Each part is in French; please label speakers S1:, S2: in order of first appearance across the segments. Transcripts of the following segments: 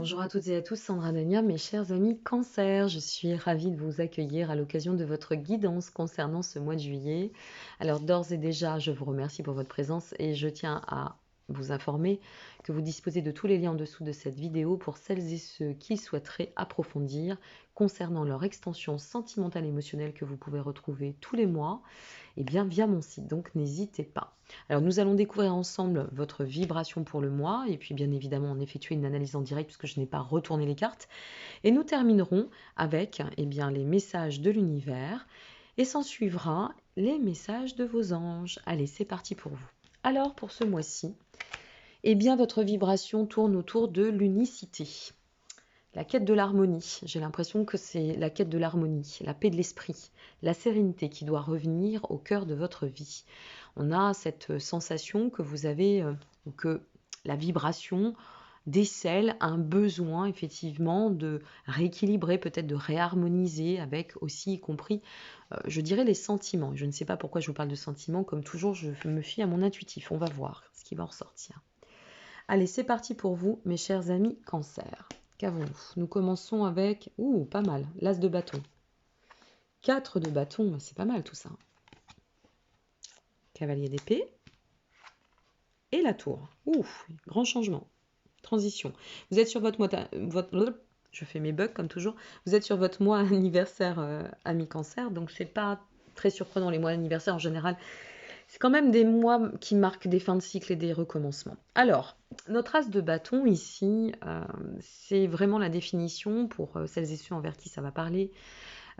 S1: Bonjour à toutes et à tous, Sandra Dania, mes chers amis Cancer. Je suis ravie de vous accueillir à l'occasion de votre guidance concernant ce mois de juillet. Alors d'ores et déjà, je vous remercie pour votre présence et je tiens à vous informer que vous disposez de tous les liens en dessous de cette vidéo pour celles et ceux qui souhaiteraient approfondir concernant leur extension sentimentale et émotionnelle que vous pouvez retrouver tous les mois via mon site, donc n'hésitez pas. Alors nous allons découvrir ensemble votre vibration pour le mois et puis bien évidemment en effectuer une analyse en direct puisque je n'ai pas retourné les cartes. Et nous terminerons avec les messages de l'univers et s'en suivra les messages de vos anges. Allez, c'est parti pour vous. Alors pour ce mois-ci, votre vibration tourne autour de l'unicité. La quête de l'harmonie, j'ai l'impression que c'est la quête de l'harmonie, la paix de l'esprit, la sérénité qui doit revenir au cœur de votre vie. On a cette sensation que vous avez, ou que la vibration décèle un besoin effectivement de rééquilibrer, peut-être de réharmoniser avec aussi y compris, je dirais, les sentiments. Je ne sais pas pourquoi je vous parle de sentiments, comme toujours je me fie à mon intuitif, on va voir ce qui va en ressortir. Allez, c'est parti pour vous, mes chers amis Cancer. Qu'avons-nous? Nous commençons avec, pas mal, l'as de bâton. 4 de bâton, c'est pas mal tout ça. Cavalier d'épée. Et la tour. Grand changement. Transition. Vous êtes sur votre mois... Je fais mes bugs comme toujours. Vous êtes sur votre mois anniversaire, ami Cancer, donc c'est pas très surprenant les mois anniversaires en général. C'est quand même des mois qui marquent des fins de cycle et des recommencements. Alors, notre as de bâton ici, c'est vraiment la définition, pour celles et ceux envers qui ça va parler,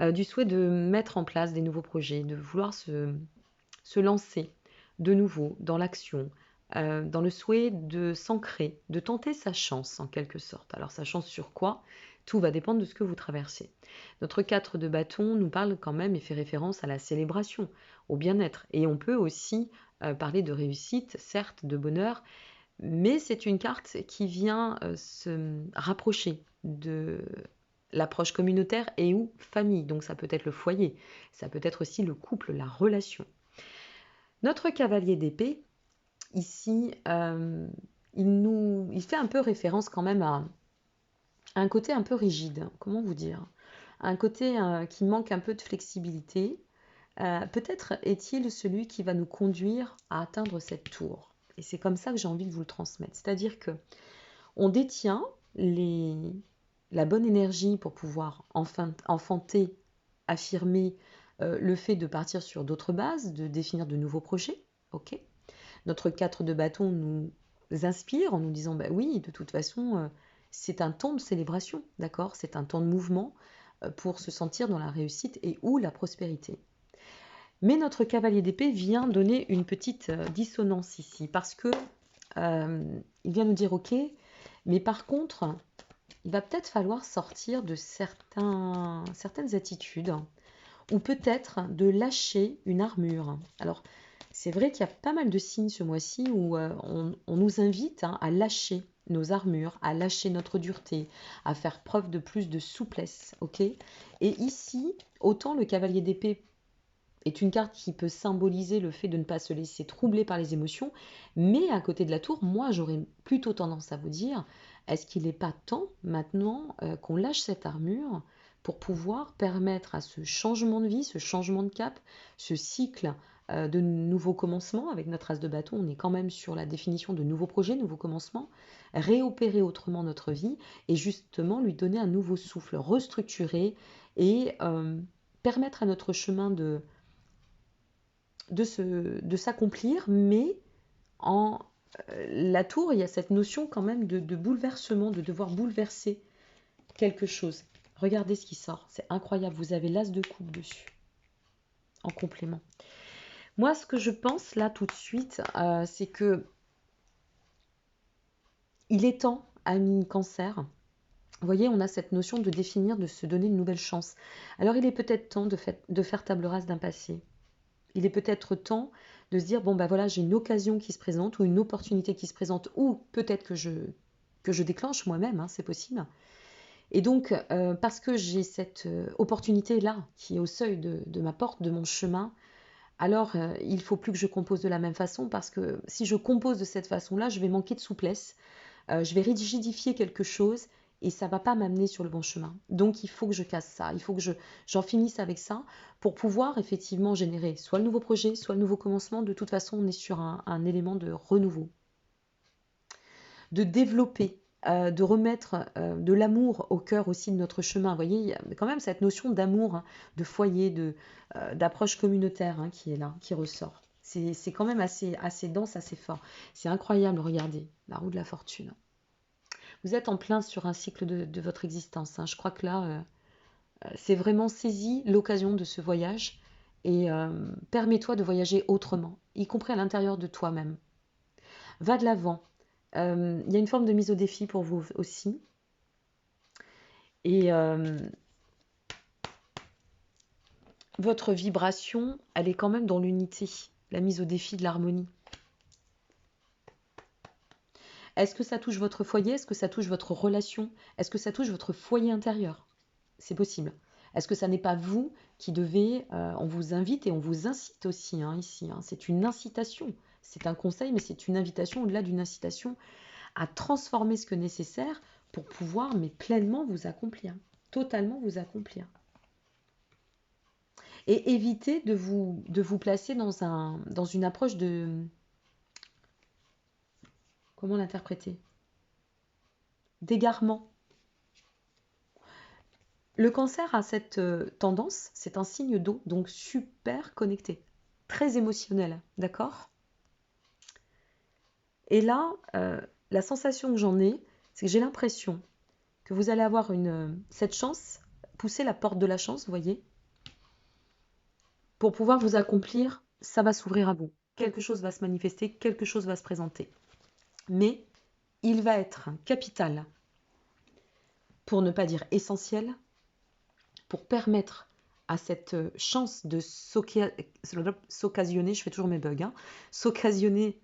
S1: du souhait de mettre en place des nouveaux projets, de vouloir se lancer de nouveau dans l'action, dans le souhait de s'ancrer, de tenter sa chance en quelque sorte. Alors sa chance sur quoi? Tout va dépendre de ce que vous traversez. Notre 4 de bâton nous parle quand même et fait référence à la célébration, au bien-être. Et on peut aussi parler de réussite, certes, de bonheur, mais c'est une carte qui vient se rapprocher de l'approche communautaire et ou famille. Donc ça peut être le foyer, ça peut être aussi le couple, la relation. Notre cavalier d'épée, ici, il fait un peu référence quand même à un côté un peu rigide, comment vous dire, un côté qui manque un peu de flexibilité. Peut-être est-il celui qui va nous conduire à atteindre cette tour. Et c'est comme ça que j'ai envie de vous le transmettre. C'est-à-dire que on détient la bonne énergie pour pouvoir enfanter, affirmer le fait de partir sur d'autres bases, de définir de nouveaux projets. Ok. Notre 4 de bâton nous inspire en nous disant oui, de toute façon, c'est un temps de célébration, d'accord? C'est un temps de mouvement pour se sentir dans la réussite et ou la prospérité. Mais notre cavalier d'épée vient donner une petite dissonance ici, parce que il vient nous dire ok, mais par contre, il va peut-être falloir sortir de certaines attitudes, ou peut-être de lâcher une armure. Alors, c'est vrai qu'il y a pas mal de signes ce mois-ci où on nous invite à lâcher nos armures, à lâcher notre dureté, à faire preuve de plus de souplesse, ok? Et ici, autant le cavalier d'épée est une carte qui peut symboliser le fait de ne pas se laisser troubler par les émotions, mais à côté de la tour, moi j'aurais plutôt tendance à vous dire, est-ce qu'il n'est pas temps maintenant qu'on lâche cette armure pour pouvoir permettre à ce changement de vie, ce changement de cap, ce cycle de nouveaux commencements, avec notre as de bâton, on est quand même sur la définition de nouveaux projets, nouveaux commencements, réopérer autrement notre vie et justement lui donner un nouveau souffle, restructurer et permettre à notre chemin de s'accomplir, mais en la tour, il y a cette notion quand même de bouleversement, de devoir bouleverser quelque chose. Regardez ce qui sort, c'est incroyable, vous avez l'as de coupe dessus, en complément. Moi, ce que je pense là tout de suite, c'est que il est temps, ami Cancer, vous voyez, on a cette notion de définir, de se donner une nouvelle chance. Alors il est peut-être temps de faire table rase d'un passé. Il est peut-être temps de se dire, bon ben voilà, j'ai une occasion qui se présente ou une opportunité qui se présente, ou peut-être que je déclenche moi-même, c'est possible. Et donc, parce que j'ai cette opportunité-là qui est au seuil de ma porte, de mon chemin, alors il ne faut plus que je compose de la même façon, parce que si je compose de cette façon-là, je vais manquer de souplesse, je vais rigidifier quelque chose, et ça va pas m'amener sur le bon chemin. Donc il faut que je casse ça, il faut que j'en finisse avec ça pour pouvoir effectivement générer soit le nouveau projet, soit le nouveau commencement. De toute façon, on est sur un élément de renouveau, de développer, de remettre de l'amour au cœur aussi de notre chemin. Vous voyez, il y a quand même cette notion d'amour, hein, de foyer, d'approche communautaire, hein, qui est là, qui ressort. C'est quand même assez dense, assez fort. C'est incroyable, regardez, la roue de la fortune. Vous êtes en plein sur un cycle de votre existence, hein. Je crois que là, c'est vraiment saisi l'occasion de ce voyage et permets-toi de voyager autrement, y compris à l'intérieur de toi-même. Va de l'avant. Il y a une forme de mise au défi pour vous aussi. Et votre vibration, elle est quand même dans l'unité, la mise au défi de l'harmonie. Est-ce que ça touche votre foyer? Est-ce que ça touche votre relation? Est-ce que ça touche votre foyer intérieur? C'est possible. Est-ce que ça n'est pas vous qui devez, on vous invite et on vous incite aussi, hein, ici, hein. C'est une incitation. C'est un conseil, mais c'est une invitation au-delà d'une incitation à transformer ce que nécessaire pour pouvoir, mais pleinement vous accomplir, totalement vous accomplir. Et éviter de vous placer dans une approche de... Comment l'interpréter? D'égarement. Le cancer a cette tendance, c'est un signe d'eau, donc super connecté, très émotionnel, d'accord? Et là, la sensation que j'en ai, c'est que j'ai l'impression que vous allez avoir cette chance, pousser la porte de la chance, vous voyez, pour pouvoir vous accomplir, ça va s'ouvrir à vous. Quelque chose va se manifester, quelque chose va se présenter. Mais il va être capital, pour ne pas dire essentiel, pour permettre à cette chance de s'occasionner, je fais toujours mes bugs, hein, s'occasionner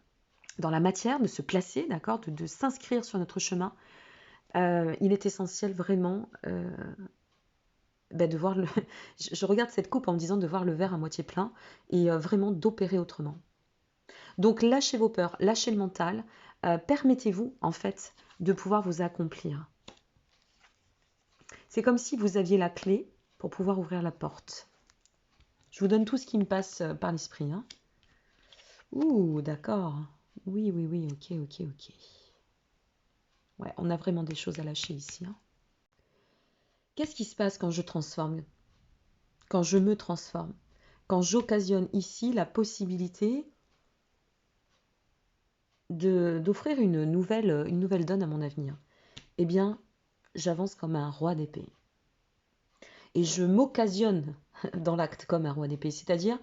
S1: dans la matière, de se placer, d'accord, de s'inscrire sur notre chemin. Il est essentiel vraiment de voir je regarde cette coupe en me disant de voir le verre à moitié plein et vraiment d'opérer autrement. Donc lâchez vos peurs, lâchez le mental, permettez-vous en fait de pouvoir vous accomplir. C'est comme si vous aviez la clé pour pouvoir ouvrir la porte. Je vous donne tout ce qui me passe par l'esprit, hein. Ouh, d'accord. Oui, ok. Ouais, on a vraiment des choses à lâcher ici, hein. Qu'est-ce qui se passe quand je transforme? Quand je me transforme? Quand j'occasionne ici la possibilité d'offrir une nouvelle donne à mon avenir? Eh bien, j'avance comme un roi d'épée. Et je m'occasionne dans l'acte comme un roi d'épée, c'est-à-dire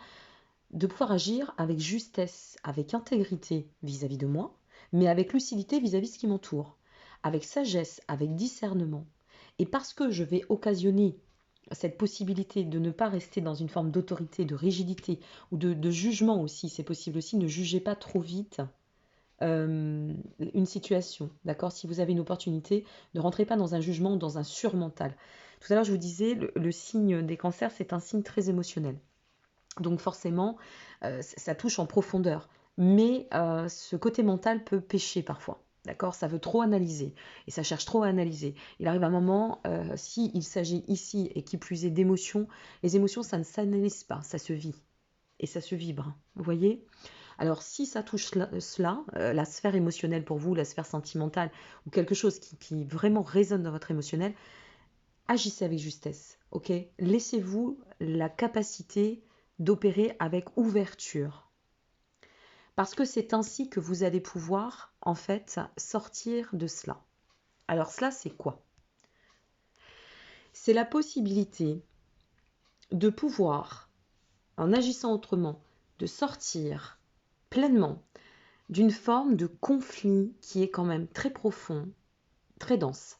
S1: de pouvoir agir avec justesse, avec intégrité vis-à-vis de moi, mais avec lucidité vis-à-vis de ce qui m'entoure, avec sagesse, avec discernement. Et parce que je vais occasionner cette possibilité de ne pas rester dans une forme d'autorité, de rigidité ou de jugement aussi, c'est possible aussi, ne jugez pas trop vite une situation, d'accord? Si vous avez une opportunité, ne rentrez pas dans un jugement ou dans un surmental. Tout à l'heure, je vous disais, le signe des cancers, c'est un signe très émotionnel. Donc forcément, ça touche en profondeur. Mais ce côté mental peut pécher parfois. D'accord? Ça veut trop analyser. Et ça cherche trop à analyser. Il arrive un moment, s'il s'agit ici, et qui plus est d'émotions, les émotions, ça ne s'analyse pas, ça se vit. Et ça se vibre. Vous voyez? Alors si ça touche cela, la sphère émotionnelle pour vous, la sphère sentimentale, ou quelque chose qui vraiment résonne dans votre émotionnel, agissez avec justesse, ok? Laissez-vous la capacité d'opérer avec ouverture. Parce que c'est ainsi que vous allez pouvoir, en fait, sortir de cela. Alors cela, c'est quoi? C'est la possibilité de pouvoir, en agissant autrement, de sortir pleinement d'une forme de conflit qui est quand même très profond, très dense.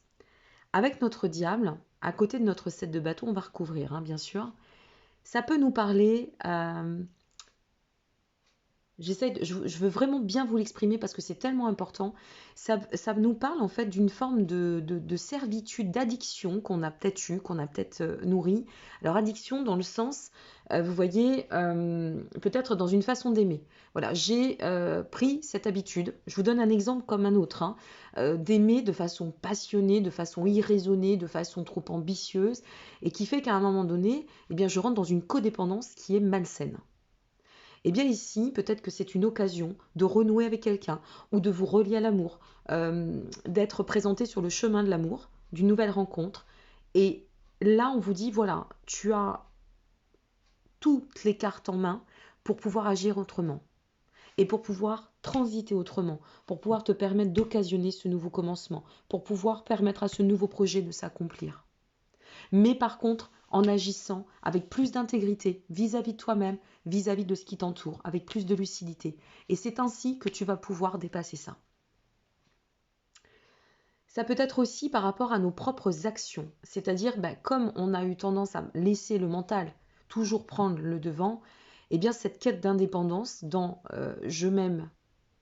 S1: Avec notre diable, à côté de notre 7 de bâton, on va recouvrir, hein, bien sûr. Ça peut nous parler, je veux vraiment bien vous l'exprimer parce que c'est tellement important. Ça nous parle en fait d'une forme de servitude, d'addiction qu'on a peut-être nourrie. Alors addiction dans le sens vous voyez, peut-être dans une façon d'aimer. Voilà, j'ai pris cette habitude, je vous donne un exemple comme un autre, hein, d'aimer de façon passionnée, de façon irraisonnée, de façon trop ambitieuse, et qui fait qu'à un moment donné, eh bien, je rentre dans une codépendance qui est malsaine. Eh bien ici, peut-être que c'est une occasion de renouer avec quelqu'un ou de vous relier à l'amour, d'être présenté sur le chemin de l'amour, d'une nouvelle rencontre. Et là, on vous dit, voilà, tu as toutes les cartes en main pour pouvoir agir autrement et pour pouvoir transiter autrement, pour pouvoir te permettre d'occasionner ce nouveau commencement, pour pouvoir permettre à ce nouveau projet de s'accomplir. Mais par contre, en agissant avec plus d'intégrité vis-à-vis de toi-même, vis-à-vis de ce qui t'entoure, avec plus de lucidité. Et c'est ainsi que tu vas pouvoir dépasser ça. Ça peut être aussi par rapport à nos propres actions, c'est-à-dire comme on a eu tendance à laisser le mental toujours prendre le devant, eh bien cette quête d'indépendance dans je m'aime,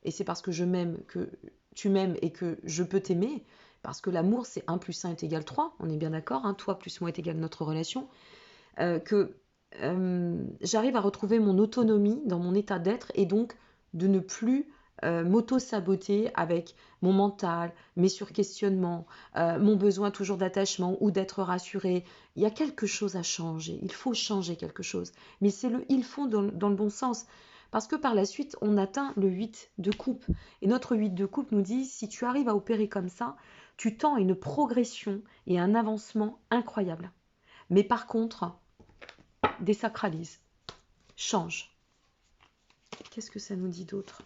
S1: et c'est parce que je m'aime que tu m'aimes et que je peux t'aimer, parce que l'amour c'est 1 plus 1 est égal 3, on est bien d'accord, hein, toi plus moi est égal notre relation, que j'arrive à retrouver mon autonomie dans mon état d'être et donc de ne plus m'auto-saboter avec mon mental, mes surquestionnements, mon besoin toujours d'attachement ou d'être rassuré. Il y a quelque chose à changer, il faut changer quelque chose. Mais c'est le il faut dans le bon sens. Parce que par la suite, on atteint le 8 de coupe. Et notre 8 de coupe nous dit, si tu arrives à opérer comme ça, tu tends à une progression et un avancement incroyable. Mais par contre, désacralise, change. Qu'est-ce que ça nous dit d'autre?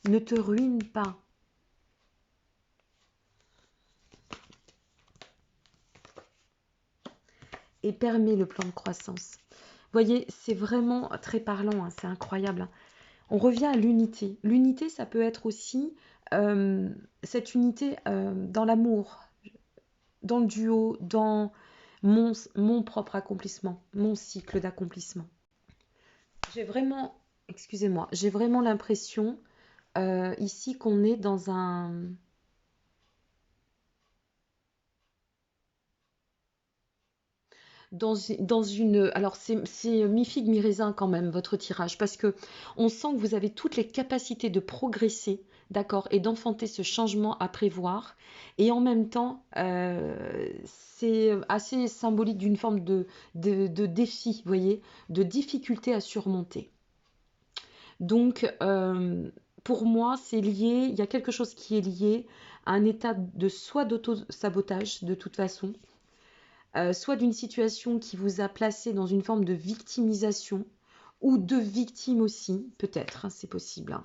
S1: Ne te ruine pas. Et permet le plan de croissance. Vous voyez, c'est vraiment très parlant, hein, c'est incroyable. Hein. On revient à l'unité. L'unité, ça peut être aussi cette unité dans l'amour, dans le duo, dans mon propre accomplissement, mon cycle d'accomplissement. J'ai vraiment, excusez-moi, j'ai vraiment l'impression ici qu'on est dans un... dans une... Alors, c'est mi-figue, mi-raisin quand même, votre tirage, parce que on sent que vous avez toutes les capacités de progresser, d'accord, et d'enfanter ce changement à prévoir. Et en même temps, c'est assez symbolique d'une forme de défi, vous voyez, de difficulté à surmonter. Donc, pour moi, c'est lié, il y a quelque chose qui est lié à un état de soit d'auto-sabotage, de toute façon, soit d'une situation qui vous a placé dans une forme de victimisation, ou de victime aussi, peut-être, hein, c'est possible, hein,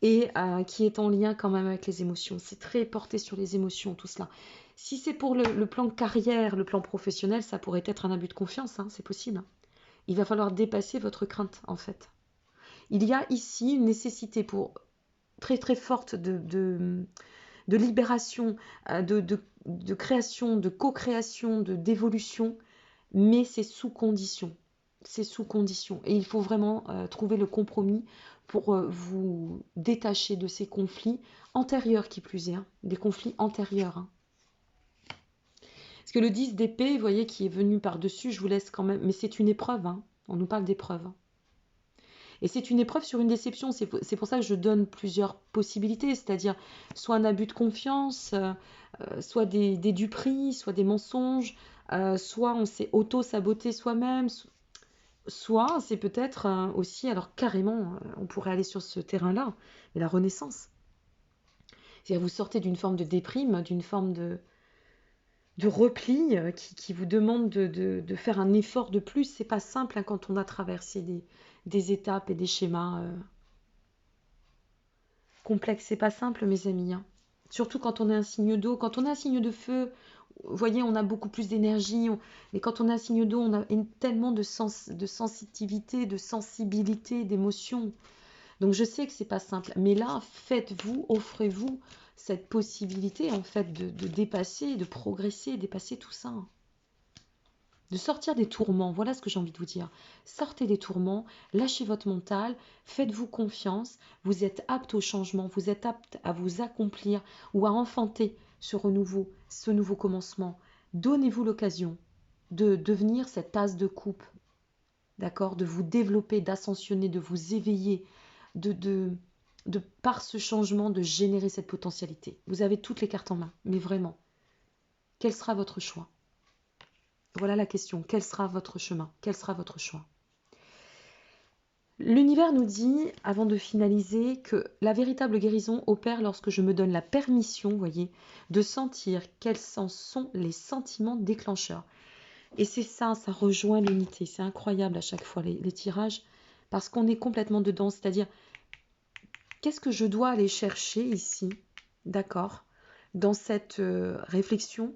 S1: et qui est en lien quand même avec les émotions. C'est très porté sur les émotions, tout cela. Si c'est pour le plan carrière, le plan professionnel, ça pourrait être un abus de confiance, hein, c'est possible. Hein. Il va falloir dépasser votre crainte, en fait. Il y a ici une nécessité pour très très forte de libération, de création, de co-création, d'évolution, mais c'est sous condition. C'est sous condition. Et il faut vraiment trouver le compromis pour vous détacher de ces conflits antérieurs qui plus est, hein, des conflits antérieurs. Hein. Parce que le 10 d'épée, vous voyez, qui est venu par-dessus, je vous laisse quand même, mais c'est une épreuve, hein. On nous parle d'épreuve. Hein. Et c'est une épreuve sur une déception. C'est pour ça que je donne plusieurs possibilités, c'est-à-dire soit un abus de confiance, soit des duperies, soit des mensonges, soit on s'est auto-saboté soi-même, soit c'est peut-être aussi, alors carrément, on pourrait aller sur ce terrain-là, mais la renaissance. C'est-à-dire vous sortez d'une forme de déprime, d'une forme de repli qui vous demande de faire un effort de plus. C'est pas simple hein, quand on a traversé des étapes et des schémas complexes. C'est pas simple, mes amis. Hein. Surtout quand on est un signe d'eau. Quand on est un signe de feu, vous voyez, on a beaucoup plus d'énergie. Mais quand on est un signe d'eau, on a tellement de sensitivité, de sensibilité, d'émotion. Donc je sais que c'est pas simple. Mais là, faites-vous, offrez-vous cette possibilité en fait de dépasser, de progresser, dépasser tout ça. De sortir des tourments, voilà ce que j'ai envie de vous dire. Sortez des tourments, lâchez votre mental, faites-vous confiance, vous êtes apte au changement, vous êtes apte à vous accomplir ou à enfanter ce renouveau, ce nouveau commencement. Donnez-vous l'occasion. de devenir cette tasse de coupe, d'accord, de vous développer, d'ascensionner, de vous éveiller, par ce changement, de générer cette potentialité. Vous avez toutes les cartes en main, mais vraiment, quel sera votre choix? Voilà la question. Quel sera votre chemin? Quel sera votre choix? L'univers nous dit, avant de finaliser, que la véritable guérison opère lorsque je me donne la permission, voyez, de sentir quels en sont les sentiments déclencheurs. Et c'est ça, ça rejoint l'unité. C'est incroyable à chaque fois les tirages, parce qu'on est complètement dedans. C'est-à-dire, qu'est-ce que je dois aller chercher ici, d'accord, dans cette réflexion,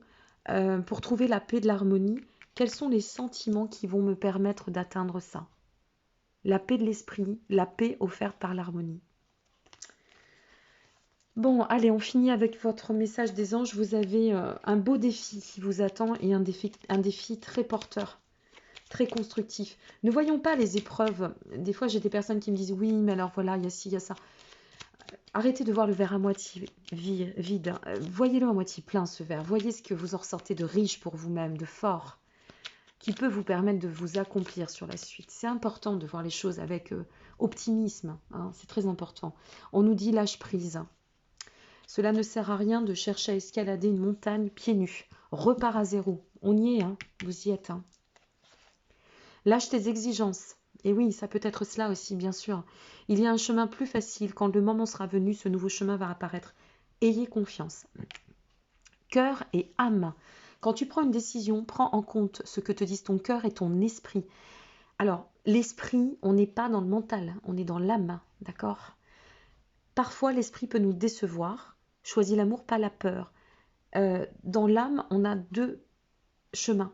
S1: pour trouver la paix de l'harmonie? Quels sont les sentiments qui vont me permettre d'atteindre ça? La paix de l'esprit, la paix offerte par l'harmonie. Bon, allez, on finit avec votre message des anges. Vous avez un beau défi qui vous attend et un défi très porteur, très constructif. Ne voyons pas les épreuves. Des fois, j'ai des personnes qui me disent, oui, mais alors voilà, il y a ci, il y a ça. Arrêtez de voir le verre à moitié vide. Voyez-le à moitié plein, ce verre. Voyez ce que vous en ressortez de riche pour vous-même, de fort, qui peut vous permettre de vous accomplir sur la suite. C'est important de voir les choses avec optimisme, hein, c'est très important. On nous dit lâche prise. Cela ne sert à rien de chercher à escalader une montagne pieds nus. Repars à zéro. On y est, hein, vous y êtes. Hein. Lâche tes exigences. Et oui, ça peut être cela aussi, bien sûr. Il y a un chemin plus facile. Quand le moment sera venu, ce nouveau chemin va apparaître. Ayez confiance. Cœur et âme. Quand tu prends une décision, prends en compte ce que te disent ton cœur et ton esprit. Alors, l'esprit, on n'est pas dans le mental, on est dans l'âme, d'accord? Parfois, l'esprit peut nous décevoir. Choisis l'amour, pas la peur. Dans l'âme, on a deux chemins.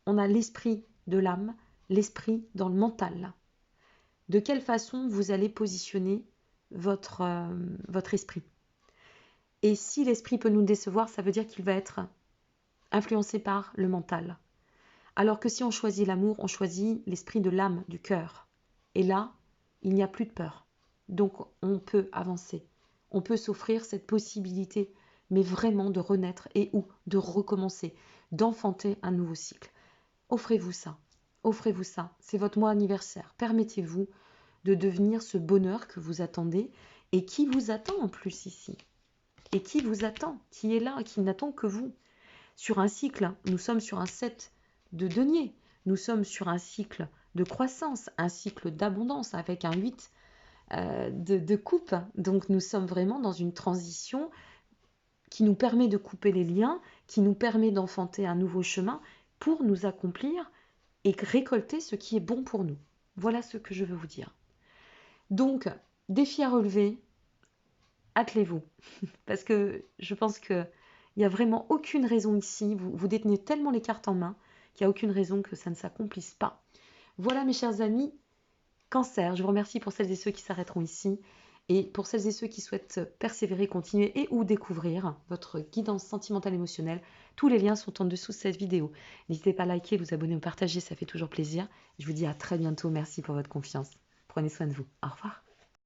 S1: On a l'esprit de l'âme, l'esprit dans le mental. De quelle façon vous allez positionner votre esprit? Et si l'esprit peut nous décevoir, ça veut dire qu'il va être influencé par le mental. Alors que si on choisit l'amour, on choisit l'esprit de l'âme, du cœur. Et là, il n'y a plus de peur. Donc on peut avancer. On peut s'offrir cette possibilité, mais vraiment de renaître et ou de recommencer, d'enfanter un nouveau cycle. Offrez-vous ça. Offrez-vous ça. C'est votre mois anniversaire. Permettez-vous de devenir ce bonheur que vous attendez et qui vous attend en plus ici. Et qui vous attend, qui est là, qui n'attend que vous. Sur un cycle, nous sommes sur un 7 de denier, nous sommes sur un cycle de croissance, un cycle d'abondance avec un 8 de coupe. Donc nous sommes vraiment dans une transition qui nous permet de couper les liens, qui nous permet d'enfanter un nouveau chemin pour nous accomplir et récolter ce qui est bon pour nous. Voilà ce que je veux vous dire. Donc, défi à relever, attelez-vous. Parce que je pense qu'il n'y a vraiment aucune raison ici. Vous détenez tellement les cartes en main qu'il n'y a aucune raison que ça ne s'accomplisse pas. Voilà mes chers amis, Cancer, je vous remercie pour celles et ceux qui s'arrêteront ici. Et pour celles et ceux qui souhaitent persévérer, continuer et ou découvrir votre guidance sentimentale émotionnelle, tous les liens sont en dessous de cette vidéo. N'hésitez pas à liker, vous abonner ou partager, ça fait toujours plaisir. Je vous dis à très bientôt. Merci pour votre confiance. Prenez soin de vous. Au revoir.